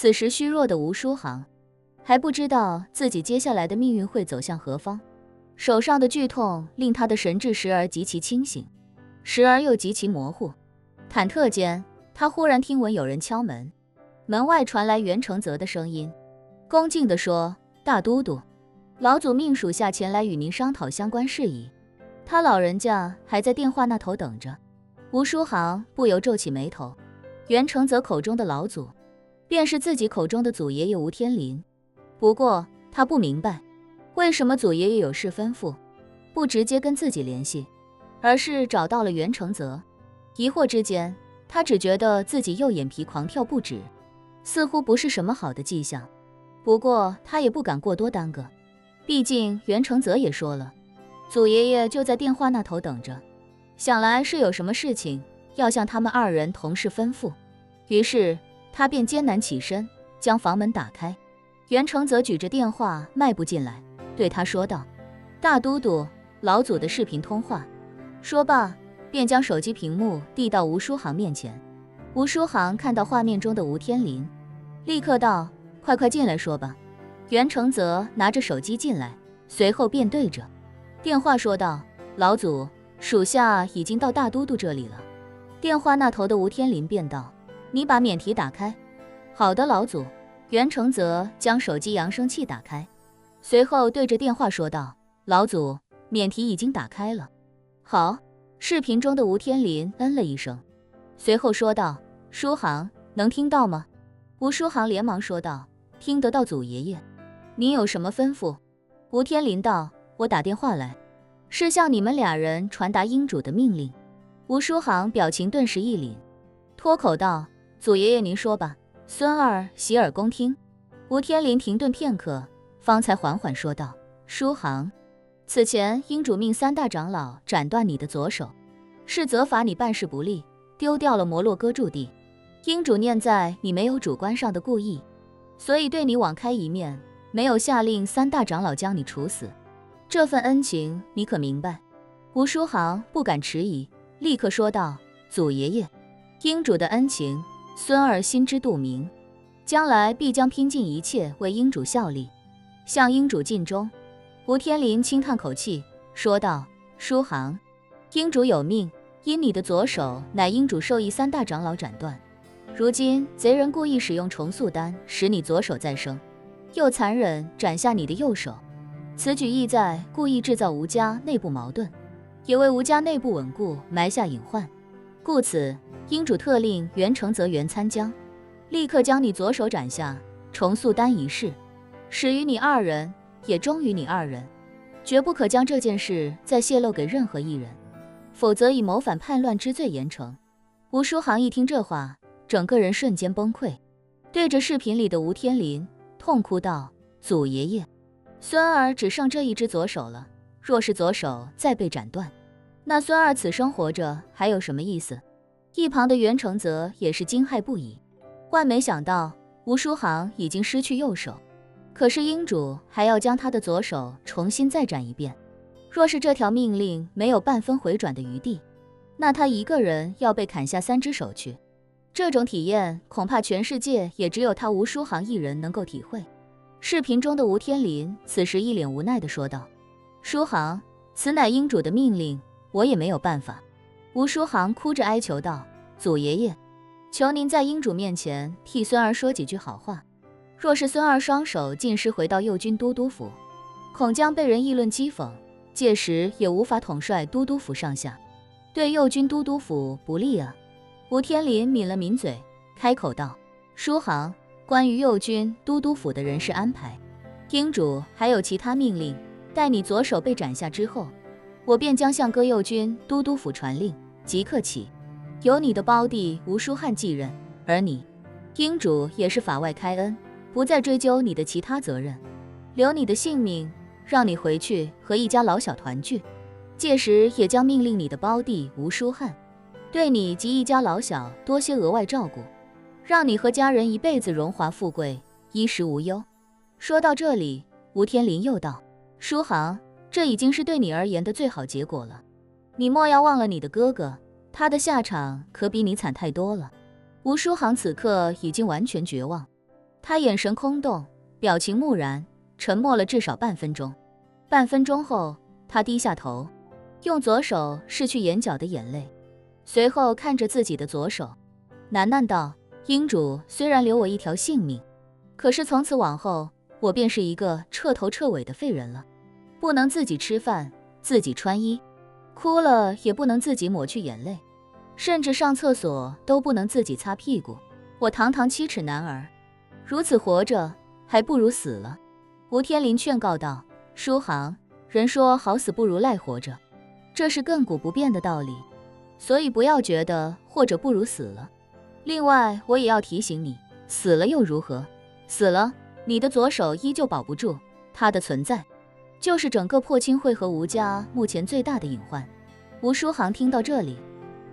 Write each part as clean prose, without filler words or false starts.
此时虚弱的吴书航还不知道自己接下来的命运会走向何方，手上的剧痛令他的神志时而极其清醒，时而又极其模糊。忐忑间，他忽然听闻有人敲门，门外传来袁承泽的声音，恭敬地说：“大都督，老祖命属下前来与您商讨相关事宜，他老人家还在电话那头等着。”吴书航不由皱起眉头，袁承泽口中的老祖，便是自己口中的祖爷爷吴天林。不过他不明白，为什么祖爷爷有事吩咐，不直接跟自己联系，而是找到了袁承泽。疑惑之间，他只觉得自己右眼皮狂跳不止，似乎不是什么好的迹象。不过他也不敢过多耽搁，毕竟袁承泽也说了，祖爷爷就在电话那头等着，想来是有什么事情要向他们二人同时吩咐。于是他便艰难起身，将房门打开。袁承泽举着电话迈步进来，对他说道：“大都督，老祖的视频通话。”说罢便将手机屏幕递到吴书航面前。吴书航看到画面中的吴天林，立刻道：“快进来说吧。”袁承泽拿着手机进来，随后便对着电话说道：“老祖，属下已经到大都督这里了。”电话那头的吴天林便道：“你把免提打开。”好的，老祖。袁承泽将手机扬声器打开，随后对着电话说道：“老祖，免提已经打开了。”好。视频中的吴天林嗯了一声，随后说道：“书航，能听到吗？”吴书航连忙说道：“听得到，祖爷爷。您有什么吩咐？”吴天林道：“我打电话来，是向你们俩人传达英主的命令。”吴书航表情顿时一凛，脱口道：“祖爷爷您说吧。”孙儿洗耳恭听。吴天林停顿片刻，方才缓缓说道：“书航，此前英主命三大长老斩断你的左手，是责罚你办事不力，丢掉了摩洛哥驻地。英主念在你没有主观上的故意，所以对你网开一面，没有下令三大长老将你处死。这份恩情你可明白？”吴书航不敢迟疑，立刻说道：“祖爷爷，英主的恩情孙儿心知肚明，将来必将拼尽一切为英主效力，向英主尽忠。”吴天林轻叹口气，说道：“书航，英主有命，因你的左手乃英主授意三大长老斩断，如今贼人故意使用重塑丹使你左手再生，又残忍斩下你的右手，此举意在故意制造吴家内部矛盾，也为吴家内部稳固埋下隐患。故此英主特令袁承泽袁参将立刻将你左手斩下，重塑丹一事始于你二人，也终于你二人，绝不可将这件事再泄露给任何一人，否则以谋反叛乱之罪严惩。”吴书航一听这话，整个人瞬间崩溃，对着视频里的吴天林痛哭道：“祖爷爷，孙儿只剩这一只左手了，若是左手再被斩断，那孙儿此生活着还有什么意思？”一旁的袁承泽也是惊骇不已，万没想到吴书航已经失去右手，可是英主还要将他的左手重新再斩一遍。若是这条命令没有半分回转的余地，那他一个人要被砍下3只手去。这种体验恐怕全世界也只有他吴书航一人能够体会。视频中的吴天林此时一脸无奈地说道：“书航，此乃英主的命令，我也没有办法。”吴书航哭着哀求道：“祖爷爷，求您在英主面前替孙儿说几句好话。若是孙儿双手尽失回到右军都督府，恐将被人议论讥讽，届时也无法统帅都督府上下，对右军都督府不利啊。”吴天林抿了抿嘴，开口道：“书航，关于右军都督府的人事安排，英主还有其他命令，待你左手被斩下之后，我便将向各右军都督府传令，即刻起由你的胞弟吴书翰继任，而你英主也是法外开恩，不再追究你的其他责任，留你的性命，让你回去和一家老小团聚。届时也将命令你的胞弟吴书翰对你及一家老小多些额外照顾，让你和家人一辈子荣华富贵，衣食无忧。”说到这里，吴天林又道：“书航，这已经是对你而言的最好结果了，你莫要忘了你的哥哥，他的下场可比你惨太多了。”吴书航此刻已经完全绝望，他眼神空洞，表情木然，沉默了至少半分钟。半分钟后，他低下头，用左手拭去眼角的眼泪，随后看着自己的左手，喃喃道：英主虽然留我一条性命，可是从此往后，我便是一个彻头彻尾的废人了，不能自己吃饭，自己穿衣，哭了也不能自己抹去眼泪，甚至上厕所都不能自己擦屁股。我堂堂7尺男儿，如此活着，还不如死了。吴天林劝告道：书行，人说好死不如赖活着，这是亘古不变的道理，所以不要觉得或者不如死了。另外，我也要提醒你，死了又如何？死了，你的左手依旧保不住，它的存在就是整个破青会和吴家目前最大的隐患。吴书航听到这里，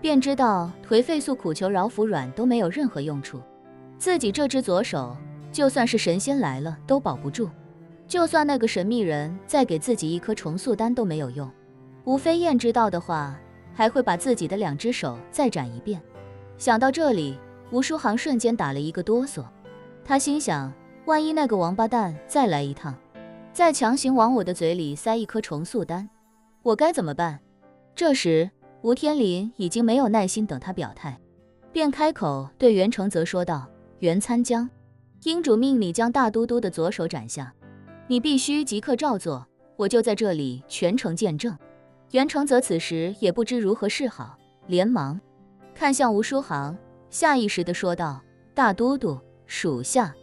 便知道颓废诉苦求饶服软都没有任何用处，自己这只左手就算是神仙来了都保不住，就算那个神秘人再给自己一颗重塑丹都没有用。吴飞燕知道的话，还会把自己的2只手再斩一遍。想到这里，吴书航瞬间打了一个哆嗦，他心想，万一那个王八蛋再来一趟，再强行往我的嘴里塞一颗重塑丹，我该怎么办？这时吴天林已经没有耐心等他表态，便开口对袁承泽说道：袁参将，英主命你将大都督的左手斩下，你必须即刻照做，我就在这里全程见证。袁承泽此时也不知如何是好，连忙看向吴书航，下意识地说道：大都督，属下。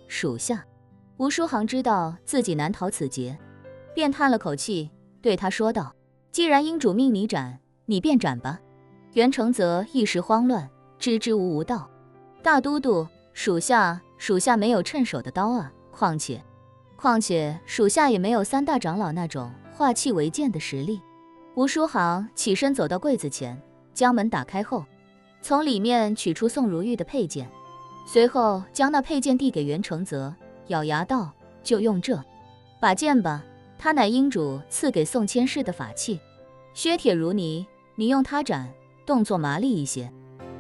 吴书航知道自己难逃此劫，便叹了口气，对他说道：既然英主命你斩，你便斩吧。袁承泽一时慌乱，支支吾吾道：大都督，属下没有趁手的刀啊，况且属下也没有3大长老那种化气为剑的实力。吴书航起身走到柜子前，将门打开后，从里面取出宋如玉的佩剑，随后将那佩剑递给袁承泽，咬牙道：就用这把剑吧，它乃英主赐给宋千世的法器，削铁如泥，你用它斩，动作麻利一些。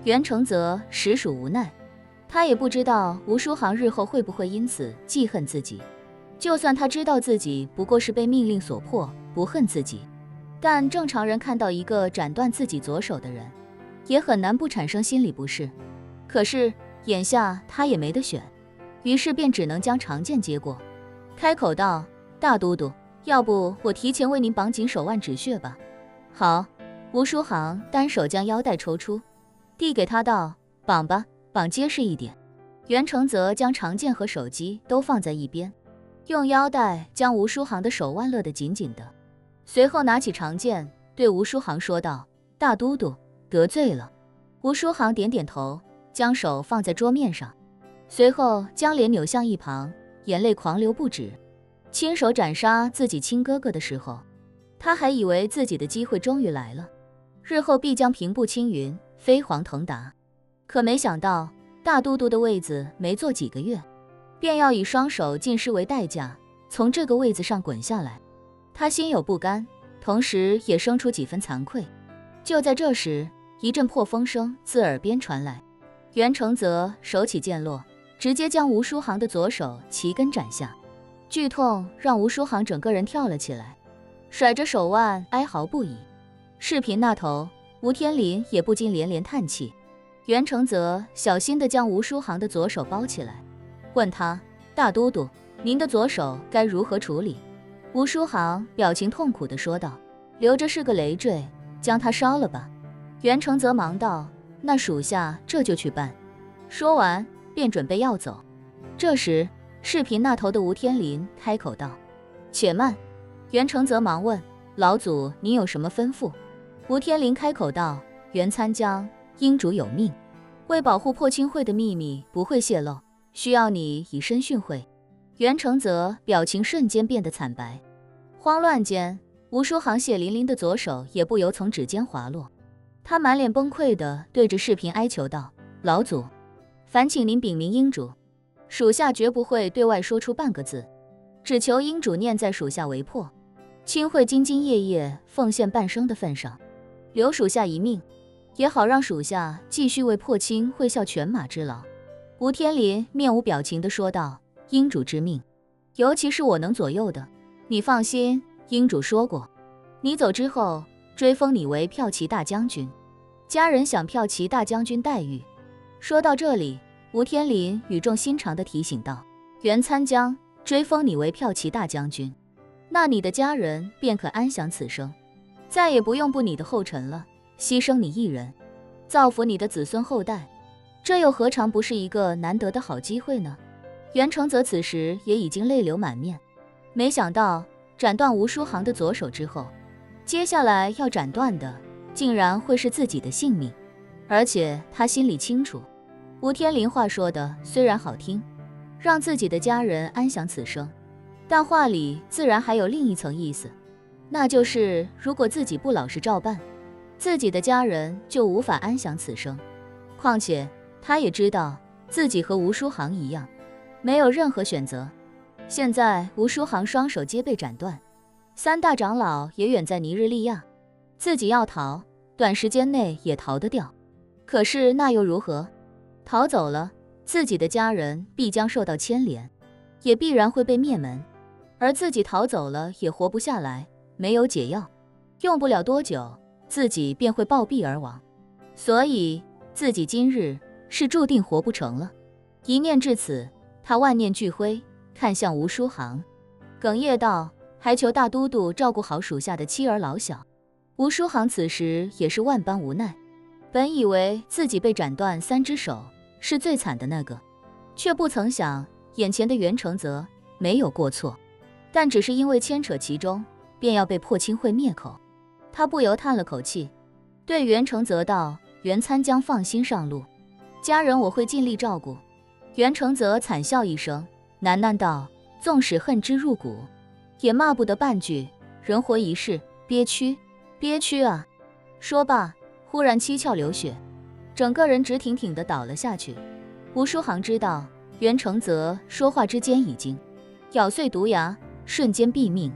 袁承泽实属无奈，他也不知道吴书航日后会不会因此记恨自己，就算他知道自己不过是被命令所迫，不恨自己，但正常人看到一个斩断自己左手的人，也很难不产生心理不适。可是眼下他也没得选，于是便只能将长剑接过，开口道：大都督，要不我提前为您绑紧手腕止血吧？好。吴书航单手将腰带抽出，递给他道：绑吧，绑结实一点。袁承泽将长剑和手机都放在一边，用腰带将吴书航的手腕勒得紧紧的，随后拿起长剑对吴书航说道：大都督，得罪了。吴书航点点头，将手放在桌面上，随后将脸扭向一旁，眼泪狂流不止。亲手斩杀自己亲哥哥的时候，他还以为自己的机会终于来了，日后必将平步青云，飞黄腾达。可没想到，大都督的位子没坐几个月，便要以双手尽失为代价从这个位子上滚下来。他心有不甘，同时也生出几分惭愧。就在这时，一阵破风声自耳边传来，袁承泽手起剑落，直接将吴书航的左手齐根斩下。剧痛让吴书航整个人跳了起来，甩着手腕哀嚎不已。视频那头，吴天林也不禁连连叹气。袁承泽小心地将吴书航的左手包起来，问他：大都督，您的左手该如何处理？吴书航表情痛苦地说道：留着是个累赘，将它烧了吧。袁承泽忙道：那属下这就去办。说完便准备要走。这时视频那头的吴天林开口道：且慢。袁承泽忙问：老祖您有什么吩咐？吴天林开口道：袁参将，英主有命，为保护破青会的秘密不会泄露，需要你以身训会。袁承泽表情瞬间变得惨白，慌乱间，吴书航血淋淋的左手也不由从指尖滑落。他满脸崩溃地对着视频哀求道：老祖，烦请您禀明英主，属下绝不会对外说出半个字，只求英主念在属下为破青会兢兢业业奉献半生的份上，留属下一命，也好让属下继续为破青会效犬马之劳。吴天林面无表情地说道：英主之命，尤其是我能左右的。你放心，英主说过，你走之后，追封你为骠骑大将军，家人享骠骑大将军待遇。说到这里，吴天林语重心长地提醒道：袁参将追封你为骠骑大将军，那你的家人便可安享此生，再也不用步你的后尘了，牺牲你一人，造福你的子孙后代，这又何尝不是一个难得的好机会呢？袁承泽此时也已经泪流满面，没想到斩断吴书航的左手之后，接下来要斩断的竟然会是自己的性命。而且他心里清楚，吴天林话说的虽然好听，让自己的家人安享此生，但话里自然还有另一层意思，那就是如果自己不老实照办，自己的家人就无法安享此生。况且他也知道自己和吴书航一样，没有任何选择。现在吴书航双手皆被斩断，三大长老也远在尼日利亚，自己要逃，短时间内也逃得掉。可是那又如何？逃走了，自己的家人必将受到牵连，也必然会被灭门，而自己逃走了也活不下来，没有解药，用不了多久，自己便会暴毙而亡。所以自己今日是注定活不成了。一念至此，他万念俱灰，看向吴书航，哽咽道：还求大都督照顾好属下的妻儿老小。吴书航此时也是万般无奈，本以为自己被斩断3只手是最惨的那个，却不曾想眼前的袁承泽没有过错，但只是因为牵扯其中，便要被破清会灭口。他不由叹了口气，对袁承泽道：袁参将放心上路，家人我会尽力照顾。袁承泽惨笑一声，喃喃道：纵使恨之入骨，也骂不得半句，人活一世，憋屈，憋屈啊！说罢，忽然七窍流血，整个人直挺挺地倒了下去。吴书航知道袁承泽说话之间已经咬碎毒牙，瞬间毙命。